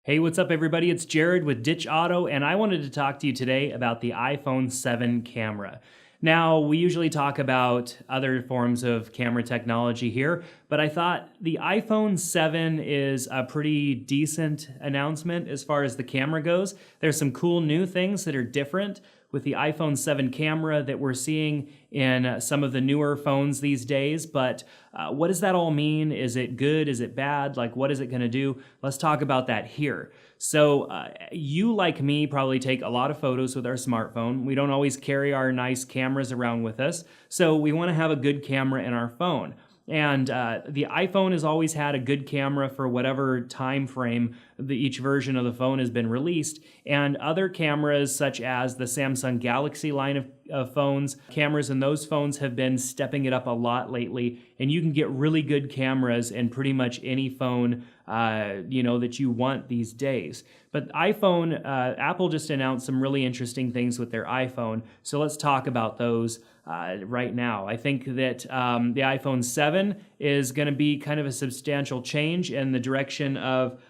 Hey, what's up, everybody? It's Jared with Ditch Auto, and I wanted to talk to you today about the iPhone 7 camera. Now, we usually talk about other forms of camera technology here, but I thought the iPhone 7 is a pretty decent announcement as far as the camera goes. There's some cool new things that are different with the iPhone 7 camera that we're seeing in some of the newer phones these days, but what does that all mean? Is it good? Is it bad? Like, what is it going to do? Let's talk about that here. So you, like me, probably take a lot of photos with our smartphone. We don't always carry our nice cameras around with us, so we want to have a good camera in our phone. And the iPhone has always had a good camera for whatever time frame each version of the phone has been released. And other cameras, such as the Samsung Galaxy line of phones, cameras in those phones have been stepping it up a lot lately. And you can get really good cameras in pretty much any phone that you want these days. But iPhone, Apple just announced some really interesting things with their iPhone. So let's talk about those right now. I think that the iPhone 7 is going to be kind of a substantial change in the direction of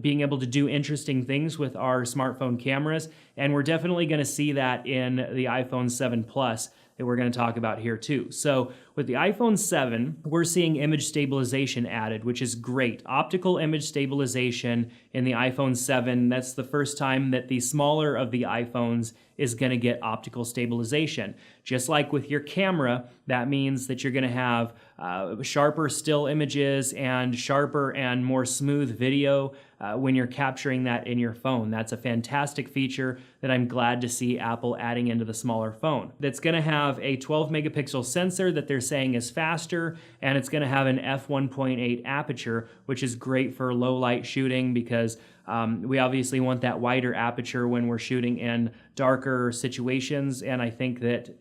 being able to do interesting things with our smartphone cameras. And we're definitely going to see that in the iPhone 7 Plus that we're going to talk about here too. So with the iPhone 7, we're seeing image stabilization added, which is great. Optical image stabilization in the iPhone 7, that's the first time that the smaller of the iPhones is going to get optical stabilization. Just like with your camera, that means that you're going to have sharper still images and sharper and more smooth video when you're capturing that in your phone. That's a fantastic feature that I'm glad to see Apple adding into the smaller phone. That's going to have a 12 megapixel sensor that they're saying is faster, and it's going to have an f1.8 aperture, which is great for low light shooting because we obviously want that wider aperture when we're shooting in darker situations. And I think that,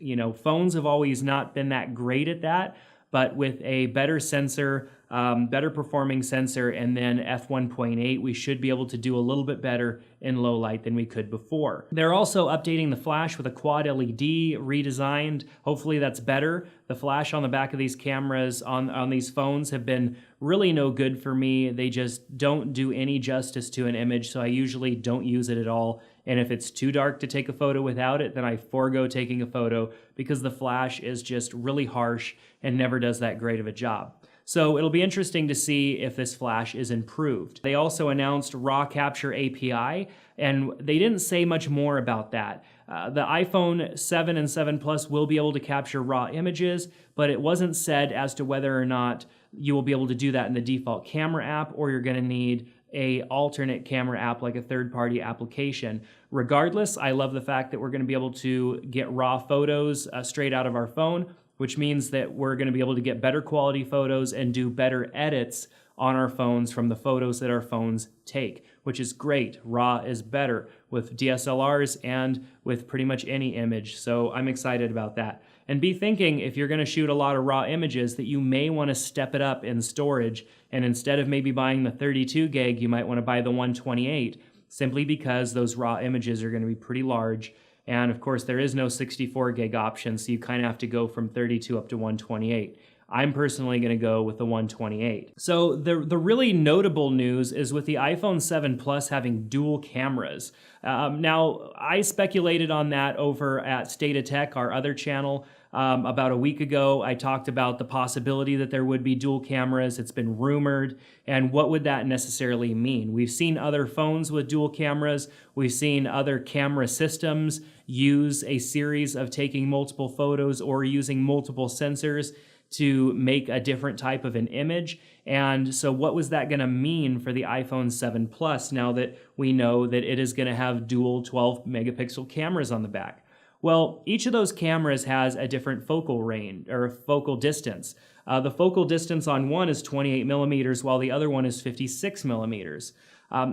phones have always not been that great at that, but with a better sensor, better performing sensor, and then f1.8, we should be able to do a little bit better in low light than we could before. They're also updating the flash with a quad LED redesigned. Hopefully that's better. The flash on the back of these cameras on these phones have been really no good for me. They just don't do any justice to an image, so I usually don't use it at all. And if it's too dark to take a photo without it, then I forego taking a photo because the flash is just really harsh and never does that great of a job. So it'll be interesting to see if this flash is improved. They also announced RAW Capture API, and they didn't say much more about that. The iPhone 7 and 7 Plus will be able to capture RAW images, but it wasn't said as to whether or not you will be able to do that in the default camera app, or you're going to need a alternate camera app like a third-party application. Regardless, I love the fact that we're going to be able to get raw photos straight out of our phone, which means that we're going to be able to get better quality photos and do better edits on our phones from the photos that our phones take, which is great. RAW is better with DSLRs and with pretty much any image, so I'm excited about that. And be thinking, if you're going to shoot a lot of raw images, that you may want to step it up in storage, and instead of maybe buying the 32 gig, you might want to buy the 128, simply because those raw images are going to be pretty large. And of course, there is no 64 gig option, so you kind of have to go from 32 up to 128. I'm personally going to go with the 128. So the really notable news is with the iPhone 7 Plus having dual cameras. Now, I speculated on that over at State of Tech, our other channel. About a week ago, I talked about the possibility that there would be dual cameras. It's been rumored. And what would that necessarily mean? We've seen other phones with dual cameras. We've seen other camera systems use a series of taking multiple photos or using multiple sensors to make a different type of an image. And so what was that going to mean for the iPhone 7 Plus now that we know that it is going to have dual 12 megapixel cameras on the back? Well, each of those cameras has a different focal range or focal distance. The focal distance on one is 28 millimeters while the other one is 56 millimeters.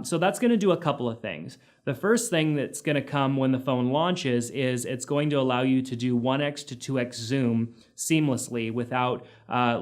So that's going to do a couple of things. The first thing that's going to come when the phone launches is it's going to allow you to do 1x to 2x zoom seamlessly without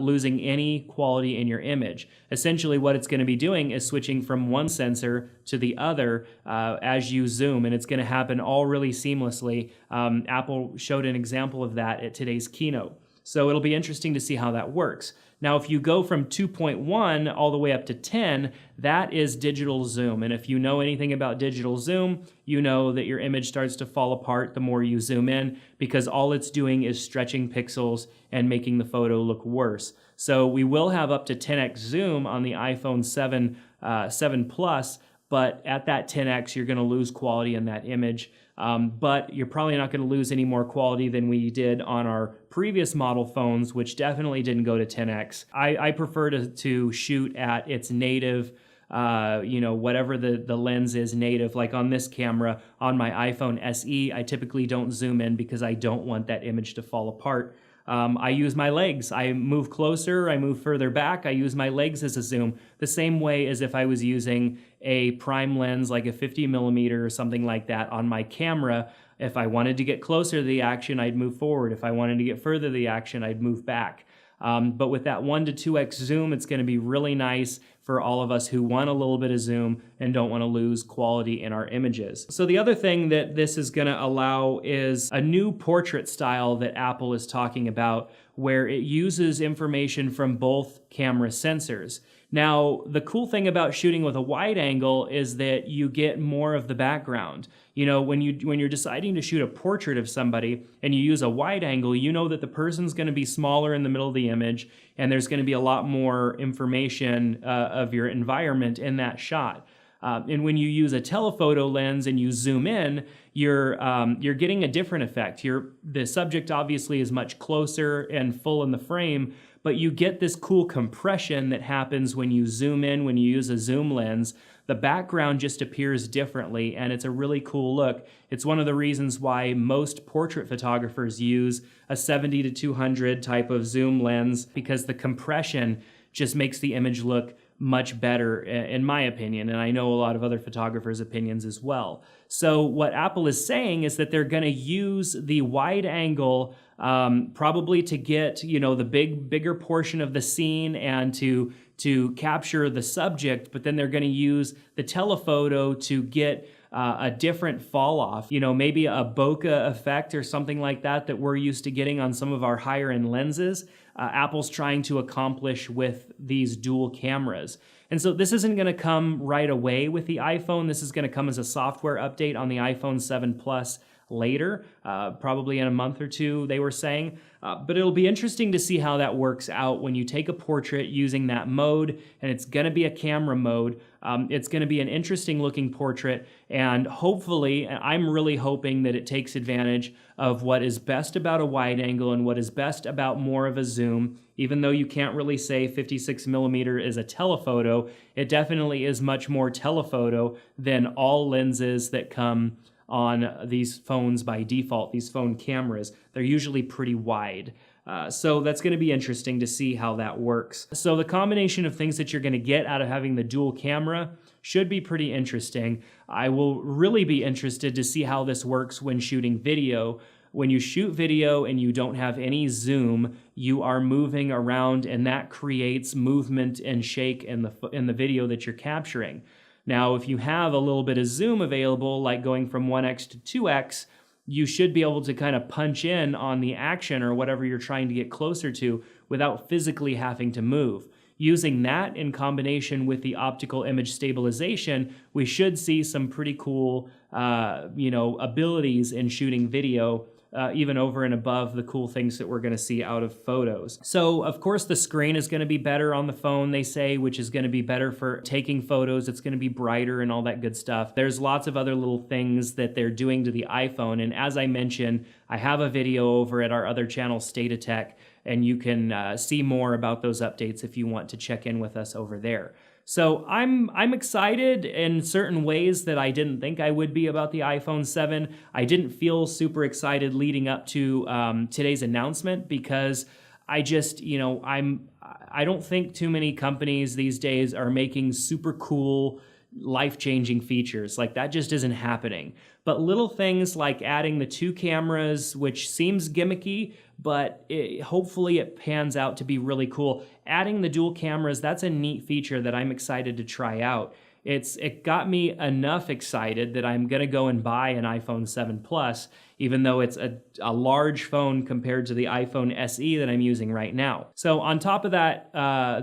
losing any quality in your image. Essentially, what it's going to be doing is switching from one sensor to the other as you zoom, and it's going to happen all really seamlessly. Apple showed an example of that at today's keynote. So it'll be interesting to see how that works. Now, if you go from 2.1 all the way up to 10, that is digital zoom. And if you know anything about digital zoom, you know that your image starts to fall apart the more you zoom in, because all it's doing is stretching pixels and making the photo look worse. So we will have up to 10x zoom on the iPhone 7 Plus, but at that 10x, you're going to lose quality in that image. But you're probably not going to lose any more quality than we did on our previous model phones, which definitely didn't go to 10x. I prefer to shoot at its native, whatever the lens is native. Like on this camera, on my iPhone SE, I typically don't zoom in because I don't want that image to fall apart. I use my legs. I move closer, I move further back. I use my legs as a zoom, the same way as if I was using a prime lens like a 50mm or something like that on my camera. If I wanted to get closer to the action, I'd move forward. If I wanted to get further to the action, I'd move back. But with that 1 to 2x zoom, it's going to be really nice for all of us who want a little bit of zoom and don't want to lose quality in our images. So the other thing that this is going to allow is a new portrait style that Apple is talking about, where it uses information from both camera sensors. Now, the cool thing about shooting with a wide angle is that you get more of the background. You know, when you're deciding to shoot a portrait of somebody and you use a wide angle, you know that the person's going to be smaller in the middle of the image, and there's going to be a lot more information of your environment in that shot. And when you use a telephoto lens and you zoom in, you're getting a different effect. The subject obviously is much closer and full in the frame, but you get this cool compression that happens when you zoom in, when you use a zoom lens. The background just appears differently, and it's a really cool look. It's one of the reasons why most portrait photographers use a 70 to 200 type of zoom lens, because the compression just makes the image look much better, in my opinion, and I know a lot of other photographers' opinions as well. So what Apple is saying is that they're going to use the wide angle probably to get, the bigger portion of the scene and to capture the subject, but then they're going to use the telephoto to get a different fall off, maybe a bokeh effect or something like that we're used to getting on some of our higher end lenses. Apple's trying to accomplish with these dual cameras. And so this isn't going to come right away with the iPhone. This is going to come as a software update on the iPhone 7 Plus later, probably in a month or two, they were saying. But it'll be interesting to see how that works out when you take a portrait using that mode, and it's going to be a camera mode. It's going to be an interesting looking portrait, and hopefully, I'm really hoping that it takes advantage of what is best about a wide angle and what is best about more of a zoom. Even though you can't really say 56mm is a telephoto, it definitely is much more telephoto than all lenses that come on these phones by default, these phone cameras. They're usually pretty wide. So that's going to be interesting to see how that works. So the combination of things that you're going to get out of having the dual camera should be pretty interesting. I will really be interested to see how this works when shooting video. When you shoot video and you don't have any zoom, you are moving around, and that creates movement and shake in the video that you're capturing. Now, if you have a little bit of zoom available, like going from 1x to 2x, you should be able to kind of punch in on the action or whatever you're trying to get closer to without physically having to move. Using that in combination with the optical image stabilization, we should see some pretty cool, abilities in shooting video, even over and above the cool things that we're going to see out of photos. So, of course, the screen is going to be better on the phone, they say, which is going to be better for taking photos. It's going to be brighter and all that good stuff. There's lots of other little things that they're doing to the iPhone. And as I mentioned, I have a video over at our other channel, State of Tech, and you can see more about those updates if you want to check in with us over there. So I'm excited in certain ways that I didn't think I would be about the iPhone 7. I didn't feel super excited leading up to today's announcement because I just, I don't think too many companies these days are making super cool, life-changing features. Like, that just isn't happening. But little things like adding the 2 cameras, which seems gimmicky, but hopefully it pans out to be really cool. Adding the dual cameras, that's a neat feature that I'm excited to try out. it got me enough excited that I'm going to go and buy an iPhone 7 Plus, even though it's a large phone compared to the iPhone SE that I'm using right now. So on top of that,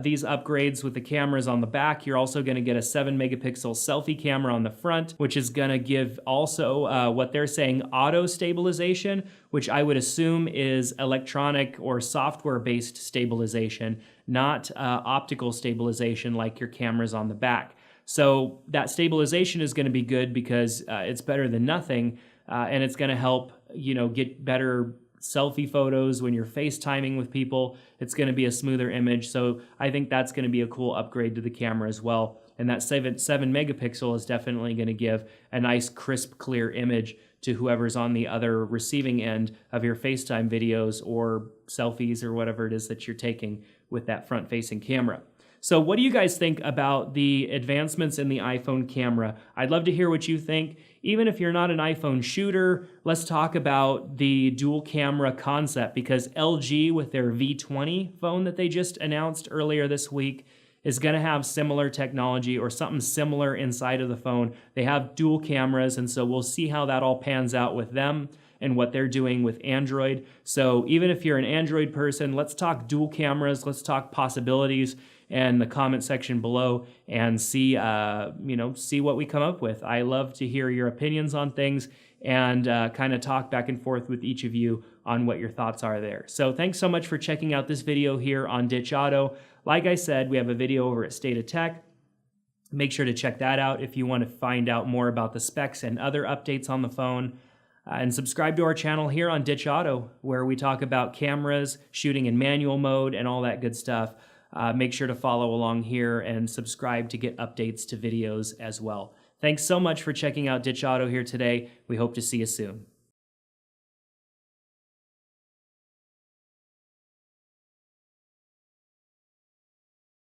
these upgrades with the cameras on the back, you're also going to get a 7 megapixel selfie camera on the front, which is going to give also what they're saying auto stabilization, which I would assume is electronic or software-based stabilization, not optical stabilization like your cameras on the back. So that stabilization is going to be good because it's better than nothing, and it's going to help, get better selfie photos when you're FaceTiming with people. It's going to be a smoother image. So I think that's going to be a cool upgrade to the camera as well. And that 7 megapixel is definitely going to give a nice, crisp, clear image to whoever's on the other receiving end of your FaceTime videos or selfies or whatever it is that you're taking with that front-facing camera. So what do you guys think about the advancements in the iPhone camera? I'd love to hear what you think. Even if you're not an iPhone shooter, let's talk about the dual camera concept, because LG with their V20 phone that they just announced earlier this week is going to have similar technology or something similar inside of the phone. They have dual cameras, and so we'll see how that all pans out with them and what they're doing with Android. So even if you're an Android person, let's talk dual cameras, let's talk possibilities in the comment section below and see what we come up with. I love to hear your opinions on things and kind of talk back and forth with each of you on what your thoughts are there. So thanks so much for checking out this video here on Ditch Auto. Like I said, we have a video over at State of Tech. Make sure to check that out if you want to find out more about the specs and other updates on the phone. And subscribe to our channel here on Ditch Auto, where we talk about cameras, shooting in manual mode, and all that good stuff. Make sure to follow along here and subscribe to get updates to videos as well. Thanks so much for checking out Ditch Auto here today. We hope to see you soon.